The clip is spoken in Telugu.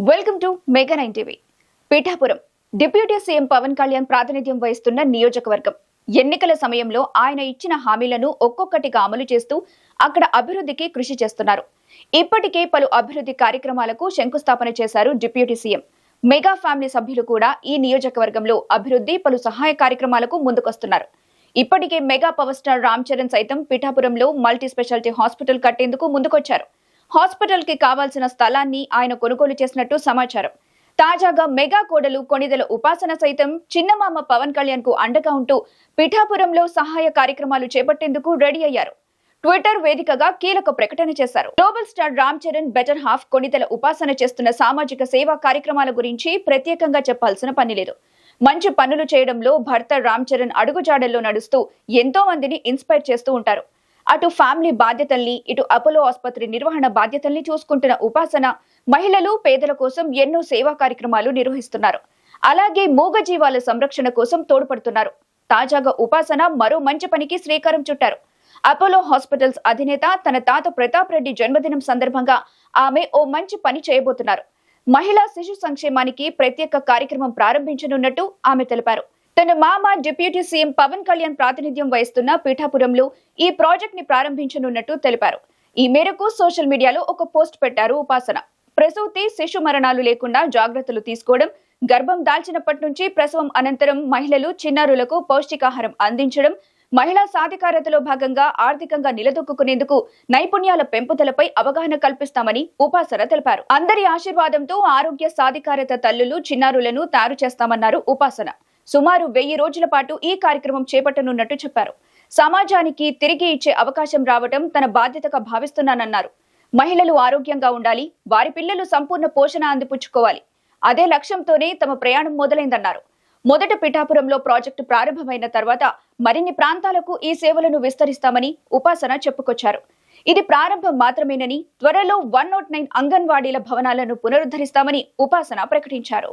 Welcome to mega 9 TV. Pithapuram deputy CM Pawan Kalyan ప్రాతినిధ్యం వహిస్తున్న నియోజకవర్గం. ఎన్నికల సమయంలో ఆయన ఇచ్చిన హామీలను ఒక్కొక్కటిగా అమలు చేస్తూ అక్కడ అభివృద్ధికి కృషి చేస్తున్నారు. ఇప్పటికే పలు అభివృద్ధి కార్యక్రమాలకు శంకుస్థాపన చేశారు డిప్యూటీ సీఎం. మెగా ఫ్యామిలీ సభ్యులు కూడా ఈ నియోజకవర్గంలో అభివృద్ధి పలు సహాయ కార్యక్రమాలకు ముందుకొస్తున్నారు. ఇప్పటికే mega power star Ram Charan సైతం పీఠాపురంలో మల్టీ స్పెషాలిటీ హాస్పిటల్ కట్టేందుకు ముందుకొచ్చారు. హాస్పిటల్ కి కావాల్సిన స్థలాన్ని ఆయన కొనుగోలు చేసినట్టు సమాచారం. తాజాగా మెగా కోడలు కొణిదెల ఉపాసన సైతం చిన్నమామ పవన్ కళ్యాణ్ కు అండగా ఉంటూ పీఠాపురంలో సహాయ కార్యక్రమాలు చేపట్టేందుకు రెడీ అయ్యారు. ట్విట్టర్ వేదికగా కీలక ప్రకటన చేశారు. Global star Ram Charan better half Konidela ఉపాసన చేస్తున్న సామాజిక సేవా కార్యక్రమాల గురించి ప్రత్యేకంగా చెప్పాల్సిన పని లేదు. మంచి పనులు చేయడంలో భర్త రామ్ చరణ్ అడుగుజాడల్లో నడుస్తూ ఎంతో మందిని ఇన్స్పైర్ చేస్తూ ఉంటారు. అటు ఫ్యామిలీ బాధ్యతల్ని, ఇటు అపోలో ఆసుపత్రి నిర్వహణ బాధ్యతల్ని చూసుకుంటున్న ఉపాసన మహిళలు, పేదల కోసం ఎన్నో సేవా కార్యక్రమాలు నిర్వహిస్తున్నారు. అలాగే మూగజీవాల సంరక్షణ కోసం తోడ్పడుతున్నారు. తాజాగా ఉపాసన మరో మంచి పనికి శ్రీకారం చుట్టారు. అపోలో హాస్పిటల్స్ అధినేత తన తాత ప్రతాప్ రెడ్డి జన్మదినం సందర్భంగా ఆమె ఓ మంచి పని చేయబోతున్నారు. మహిళా శిశు సంక్షేమానికి ప్రత్యేక కార్యక్రమం ప్రారంభించనున్నట్టు ఆమె తెలిపారు. తన మామ డిప్యూటీ సీఎం పవన్ కళ్యాణ్ ప్రాతినిధ్యం వహిస్తున్న పీఠాపురంలో ఈ ప్రాజెక్ట్ ని ప్రారంభించనున్నట్టు తెలిపారు. ఈ మేరకు సోషల్ మీడియాలో ఒక పోస్ట్ పెట్టారు ఉపాసన. ప్రసూతి, శిశు మరణాలు లేకుండా జాగ్రత్తలు తీసుకోవడం, గర్భం దాల్చినప్పటి నుంచి ప్రసవం అనంతరం మహిళలు, చిన్నారులకు పౌష్టికాహారం అందించడం, మహిళా సాధికారతలో భాగంగా ఆర్థికంగా నిలదొక్కునేందుకు నైపుణ్యాల పెంపుదలపై అవగాహన కల్పిస్తామని ఉపాసన తెలిపారు. అందరి ఆశీర్వాదంతో ఆరోగ్య సాధికారత తల్లులు, చిన్నారులను తయారు చేస్తామన్నారు ఉపాసన. సుమారు 1000 రోజుల పాటు ఈ కార్యక్రమం చేపట్టనున్నట్టు చెప్పారు. సమాజానికి తిరిగి ఇచ్చే అవకాశం రావడం తన బాధ్యతగా భావిస్తున్నానన్నారు. మహిళలు ఆరోగ్యంగా ఉండాలి, వారి పిల్లలు సంపూర్ణ పోషణ అందిపుచ్చుకోవాలి. అదే లక్ష్యంతోనే తమ ప్రయాణం మొదలైందన్నారు. మొదట పిఠాపురంలో ప్రాజెక్టు ప్రారంభమైన తర్వాత మరిన్ని ప్రాంతాలకు ఈ సేవలను విస్తరిస్తామని ఉపాసన చెప్పుకొచ్చారు. ఇది ప్రారంభం మాత్రమేనని, త్వరలో 109 అంగన్వాడీల భవనాలను పునరుద్ధరిస్తామని ఉపాసన ప్రకటించారు.